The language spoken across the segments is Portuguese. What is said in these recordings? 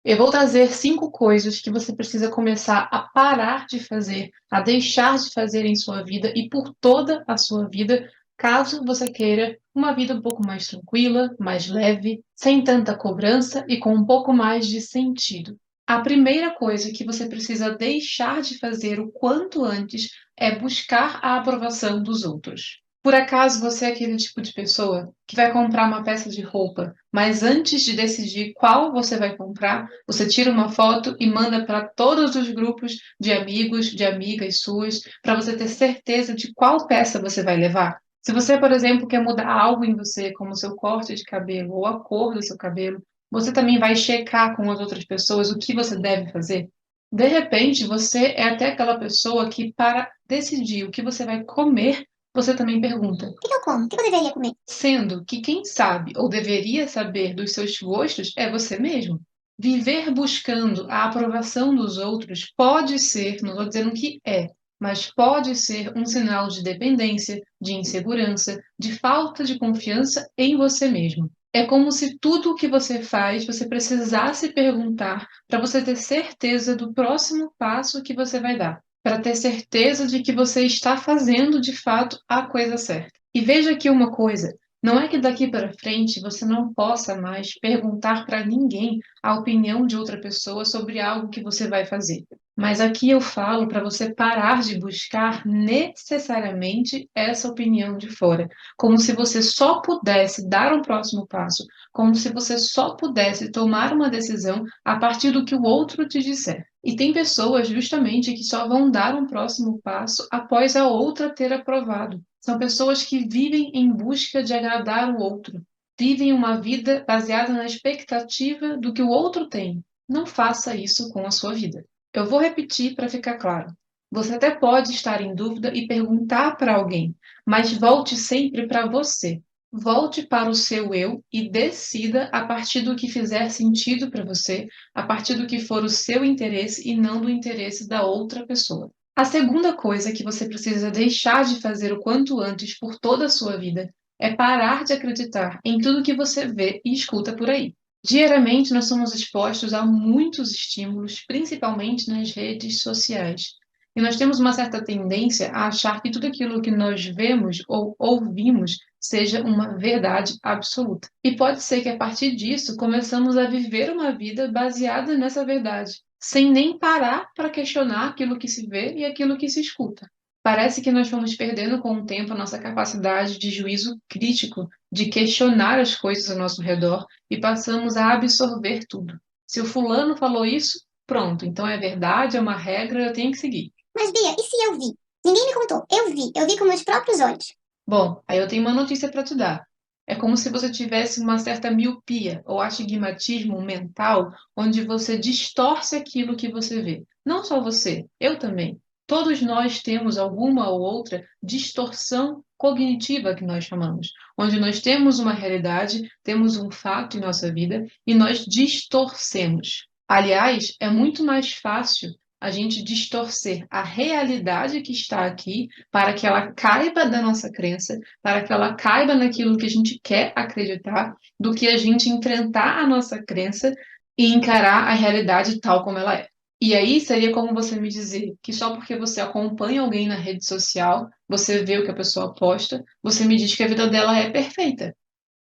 Eu vou trazer 5 coisas que você precisa começar a parar de fazer, a deixar de fazer em sua vida e por toda a sua vida, caso você queira uma vida um pouco mais tranquila, mais leve, sem tanta cobrança e com um pouco mais de sentido. A primeira coisa que você precisa deixar de fazer o quanto antes é buscar a aprovação dos outros. Por acaso você é aquele tipo de pessoa que vai comprar uma peça de roupa, mas antes de decidir qual você vai comprar, você tira uma foto e manda para todos os grupos de amigos, de amigas suas, para você ter certeza de qual peça você vai levar? Se você, por exemplo, quer mudar algo em você, como o seu corte de cabelo ou a cor do seu cabelo, você também vai checar com as outras pessoas o que você deve fazer? De repente, você é até aquela pessoa que, para decidir o que você vai comer, você também pergunta. O que eu como? O que eu deveria comer? Sendo que quem sabe ou deveria saber dos seus gostos é você mesmo. Viver buscando a aprovação dos outros pode ser, não estou dizendo que é, mas pode ser um sinal de dependência, de insegurança, de falta de confiança em você mesmo. É como se tudo o que você faz você precisasse perguntar para você ter certeza do próximo passo que você vai dar, para ter certeza de que você está fazendo de fato a coisa certa. E veja aqui uma coisa: não é que daqui para frente você não possa mais perguntar para ninguém a opinião de outra pessoa sobre algo que você vai fazer. Mas aqui eu falo para você parar de buscar necessariamente essa opinião de fora, como se você só pudesse dar um próximo passo, como se você só pudesse tomar uma decisão a partir do que o outro te disser. E tem pessoas justamente que só vão dar um próximo passo após a outra ter aprovado. São pessoas que vivem em busca de agradar o outro, vivem uma vida baseada na expectativa do que o outro tem. Não faça isso com a sua vida. Eu vou repetir para ficar claro. Você até pode estar em dúvida e perguntar para alguém, mas volte sempre para você. Volte para o seu eu e decida a partir do que fizer sentido para você, a partir do que for o seu interesse e não do interesse da outra pessoa. A segunda coisa que você precisa deixar de fazer o quanto antes por toda a sua vida é parar de acreditar em tudo que você vê e escuta por aí. Diariamente, nós somos expostos a muitos estímulos, principalmente nas redes sociais. E nós temos uma certa tendência a achar que tudo aquilo que nós vemos ou ouvimos seja uma verdade absoluta. E pode ser que a partir disso começamos a viver uma vida baseada nessa verdade, sem nem parar para questionar aquilo que se vê e aquilo que se escuta. Parece que nós vamos perdendo com o tempo a nossa capacidade de juízo crítico, de questionar as coisas ao nosso redor e passamos a absorver tudo. Se o fulano falou isso, pronto, então é verdade, é uma regra, eu tenho que seguir. Mas, Bia, e se eu vi? Ninguém me contou. Eu vi com meus próprios olhos. Bom, aí eu tenho uma notícia para te dar. É como se você tivesse uma certa miopia ou astigmatismo mental, onde você distorce aquilo que você vê. Não só você, eu também. Todos nós temos alguma ou outra distorção cognitiva que nós chamamos, onde nós temos uma realidade, temos um fato em nossa vida e nós distorcemos. Aliás, é muito mais fácil a gente distorcer a realidade que está aqui para que ela caiba da nossa crença, para que ela caiba naquilo que a gente quer acreditar, do que a gente enfrentar a nossa crença e encarar a realidade tal como ela é. E aí seria como você me dizer que só porque você acompanha alguém na rede social, você vê o que a pessoa posta, você me diz que a vida dela é perfeita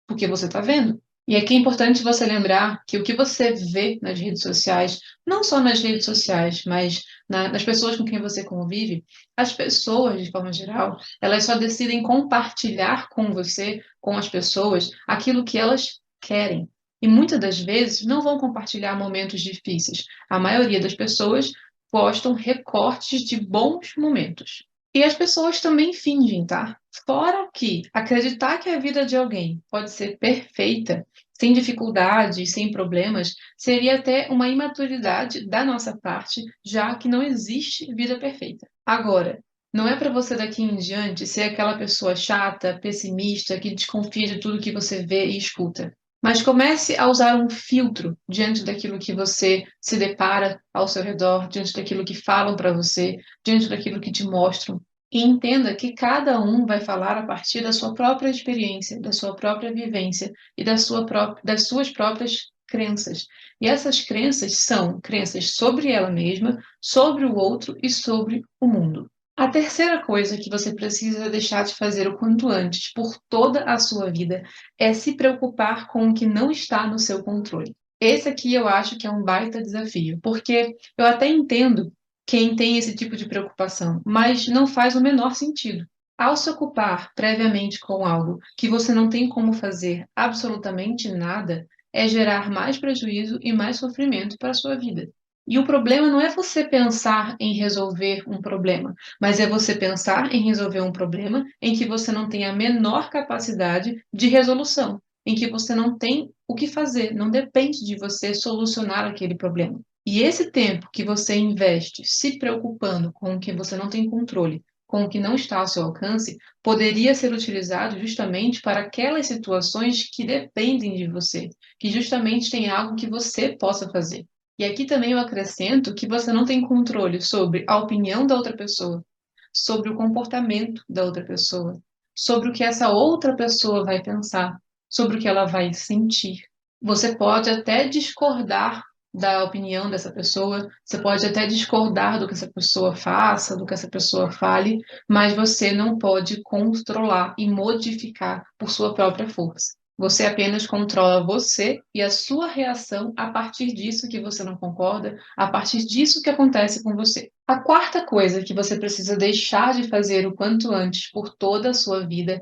porque você está vendo. E aqui é importante você lembrar que o que você vê nas redes sociais, não só nas redes sociais, mas nas pessoas com quem você convive, as pessoas, de forma geral, elas só decidem compartilhar com você, com as pessoas, aquilo que elas querem. E muitas das vezes não vão compartilhar momentos difíceis. A maioria das pessoas postam recortes de bons momentos. E as pessoas também fingem, tá? Fora que acreditar que a vida de alguém pode ser perfeita, sem dificuldades, sem problemas, seria até uma imaturidade da nossa parte, já que não existe vida perfeita. Agora, não é para você daqui em diante ser aquela pessoa chata, pessimista, que desconfia de tudo que você vê e escuta. Mas comece a usar um filtro diante daquilo que você se depara ao seu redor, diante daquilo que falam para você, diante daquilo que te mostram. E entenda que cada um vai falar a partir da sua própria experiência, da sua própria vivência e das suas próprias crenças. E essas crenças são crenças sobre ela mesma, sobre o outro e sobre o mundo. A terceira coisa que você precisa deixar de fazer o quanto antes, por toda a sua vida, é se preocupar com o que não está no seu controle. Esse aqui eu acho que é um baita desafio, porque eu até entendo quem tem esse tipo de preocupação, mas não faz o menor sentido. Ao se ocupar previamente com algo que você não tem como fazer absolutamente nada, é gerar mais prejuízo e mais sofrimento para a sua vida. E o problema não é você pensar em resolver um problema, mas é você pensar em resolver um problema em que você não tem a menor capacidade de resolução, em que você não tem o que fazer, não depende de você solucionar aquele problema. E esse tempo que você investe se preocupando com o que você não tem controle, com o que não está ao seu alcance, poderia ser utilizado justamente para aquelas situações que dependem de você, que justamente tem algo que você possa fazer. E aqui também eu acrescento que você não tem controle sobre a opinião da outra pessoa, sobre o comportamento da outra pessoa, sobre o que essa outra pessoa vai pensar, sobre o que ela vai sentir. Você pode até discordar da opinião dessa pessoa, você pode até discordar do que essa pessoa faça, do que essa pessoa fale, mas você não pode controlar e modificar por sua própria força. Você apenas controla você e a sua reação a partir disso que você não concorda, a partir disso que acontece com você. A quarta coisa que você precisa deixar de fazer o quanto antes por toda a sua vida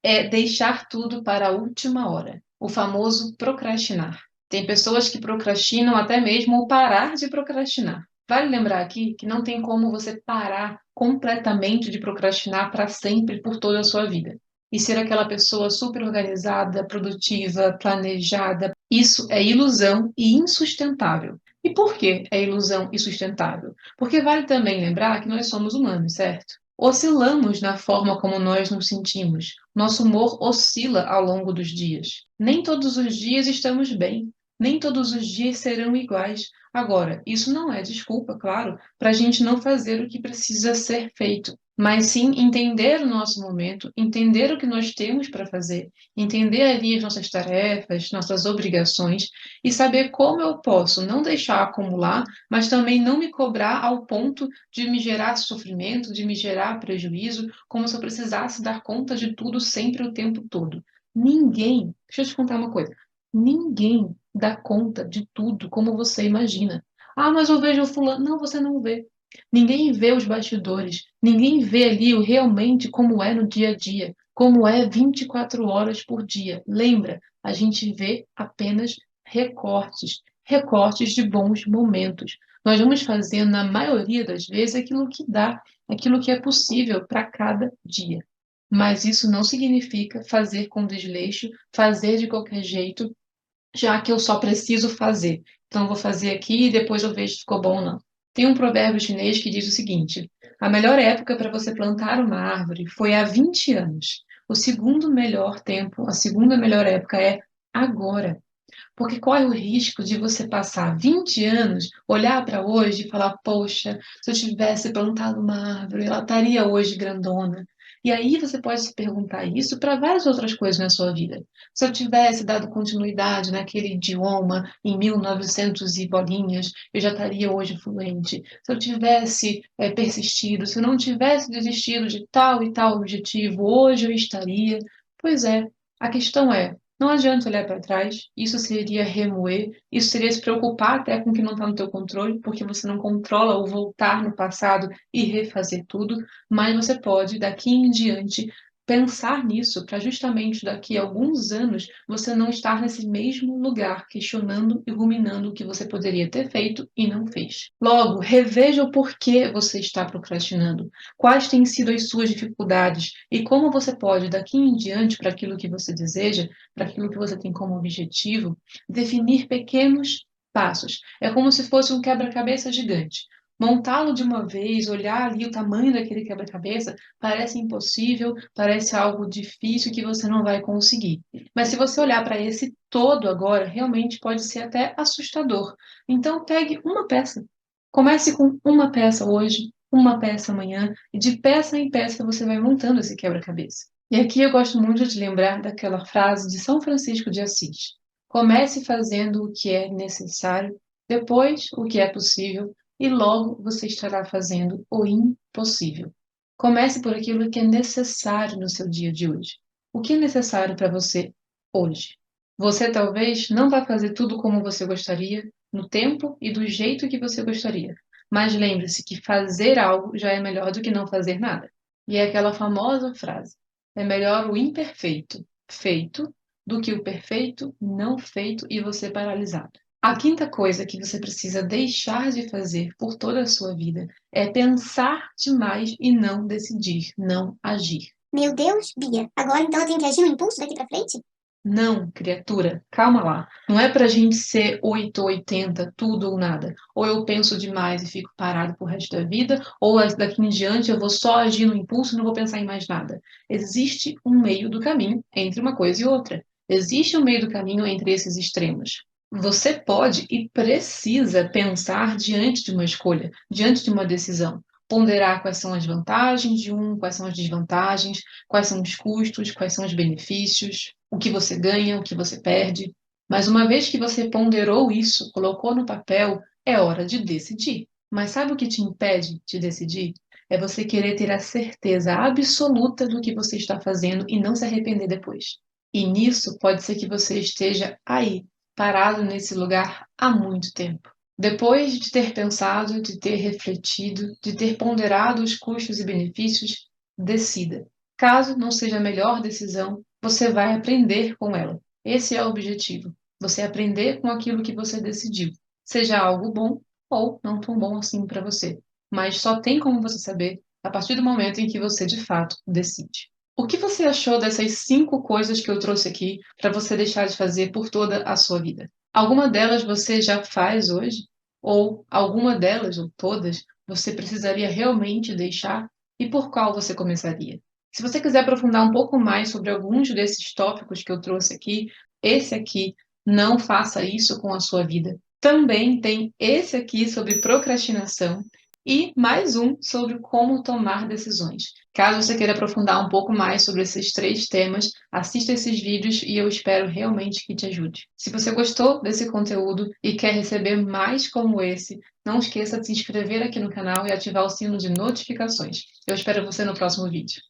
é deixar tudo para a última hora, o famoso procrastinar. Tem pessoas que procrastinam até mesmo o parar de procrastinar. Vale lembrar aqui que não tem como você parar completamente de procrastinar para sempre por toda a sua vida e ser aquela pessoa super organizada, produtiva, planejada. Isso é ilusão e insustentável. E por que é ilusão e sustentável? Porque vale também lembrar que nós somos humanos, certo? Oscilamos na forma como nós nos sentimos. Nosso humor oscila ao longo dos dias. Nem todos os dias estamos bem. Nem todos os dias serão iguais. Agora, isso não é desculpa, claro, para a gente não fazer o que precisa ser feito, mas sim entender o nosso momento, entender o que nós temos para fazer, entender ali as nossas tarefas, nossas obrigações e saber como eu posso não deixar acumular, mas também não me cobrar ao ponto de me gerar sofrimento, de me gerar prejuízo, como se eu precisasse dar conta de tudo sempre o tempo todo. Ninguém, deixa eu te contar uma coisa, ninguém dá conta de tudo como você imagina. Ah, mas eu vejo o fulano. Não, você não vê. Ninguém vê os bastidores, ninguém vê ali o realmente como é no dia a dia, como é 24 horas por dia. Lembra, a gente vê apenas recortes, recortes de bons momentos. Nós vamos fazendo, na maioria das vezes, aquilo que dá, aquilo que é possível para cada dia. Mas isso não significa fazer com desleixo, fazer de qualquer jeito, já que eu só preciso fazer. Então, eu vou fazer aqui e depois eu vejo se ficou bom ou não. Tem um provérbio chinês que diz o seguinte: a melhor época para você plantar uma árvore foi há 20 anos. O segundo melhor tempo, a segunda melhor época é agora. Porque corre o risco de você passar 20 anos, olhar para hoje e falar: poxa, se eu tivesse plantado uma árvore, ela estaria hoje grandona. E aí você pode se perguntar isso para várias outras coisas na sua vida. Se eu tivesse dado continuidade naquele idioma em 1900 e bolinhas, eu já estaria hoje fluente. Se eu tivesse persistido, se eu não tivesse desistido de tal e tal objetivo, hoje eu estaria. Pois é, a questão é, não adianta olhar para trás, isso seria remoer, isso seria se preocupar até com o que não está no teu controle, porque você não controla o voltar no passado e refazer tudo, mas você pode, daqui em diante, pensar nisso para justamente daqui a alguns anos você não estar nesse mesmo lugar, questionando e ruminando o que você poderia ter feito e não fez. Logo, reveja o porquê você está procrastinando, quais têm sido as suas dificuldades e como você pode, daqui em diante, para aquilo que você deseja, para aquilo que você tem como objetivo, definir pequenos passos. É como se fosse um quebra-cabeça gigante. Montá-lo de uma vez, olhar ali o tamanho daquele quebra-cabeça, parece impossível, parece algo difícil que você não vai conseguir. Mas se você olhar para esse todo agora, realmente pode ser até assustador. Então, pegue uma peça. Comece com uma peça hoje, uma peça amanhã, e de peça em peça você vai montando esse quebra-cabeça. E aqui eu gosto muito de lembrar daquela frase de São Francisco de Assis. Comece fazendo o que é necessário, depois o que é possível, e logo você estará fazendo o impossível. Comece por aquilo que é necessário no seu dia de hoje. O que é necessário para você hoje? Você talvez não vá fazer tudo como você gostaria, no tempo e do jeito que você gostaria. Mas lembre-se que fazer algo já é melhor do que não fazer nada. E é aquela famosa frase: é melhor o imperfeito feito do que o perfeito não feito e você paralisado. A quinta coisa que você precisa deixar de fazer por toda a sua vida é pensar demais e não decidir, não agir. Meu Deus, Bia, agora então eu tenho que agir no impulso daqui pra frente? Não, criatura, calma lá. Não é pra gente ser 8 ou 80, tudo ou nada. Ou eu penso demais e fico parado pro resto da vida, ou daqui em diante eu vou só agir no impulso e não vou pensar em mais nada. Existe um meio do caminho entre uma coisa e outra. Existe um meio do caminho entre esses extremos. Você pode e precisa pensar diante de uma escolha, diante de uma decisão. Ponderar quais são as vantagens de um, quais são as desvantagens, quais são os custos, quais são os benefícios, o que você ganha, o que você perde. Mas uma vez que você ponderou isso, colocou no papel, é hora de decidir. Mas sabe o que te impede de decidir? É você querer ter a certeza absoluta do que você está fazendo e não se arrepender depois. E nisso pode ser que você esteja aí, parado nesse lugar há muito tempo. Depois de ter pensado, de ter refletido, de ter ponderado os custos e benefícios, decida. Caso não seja a melhor decisão, você vai aprender com ela. Esse é o objetivo. Você aprender com aquilo que você decidiu. Seja algo bom ou não tão bom assim para você. Mas só tem como você saber a partir do momento em que você de fato decide. O que você achou dessas 5 coisas que eu trouxe aqui para você deixar de fazer por toda a sua vida? Alguma delas você já faz hoje? Ou alguma delas, ou todas, você precisaria realmente deixar? E por qual você começaria? Se você quiser aprofundar um pouco mais sobre alguns desses tópicos que eu trouxe aqui, esse aqui, não faça isso com a sua vida. Também tem esse aqui sobre procrastinação e mais um sobre como tomar decisões. Caso você queira aprofundar um pouco mais sobre esses 3 temas, assista esses vídeos e eu espero realmente que te ajude. Se você gostou desse conteúdo e quer receber mais como esse, não esqueça de se inscrever aqui no canal e ativar o sino de notificações. Eu espero você no próximo vídeo.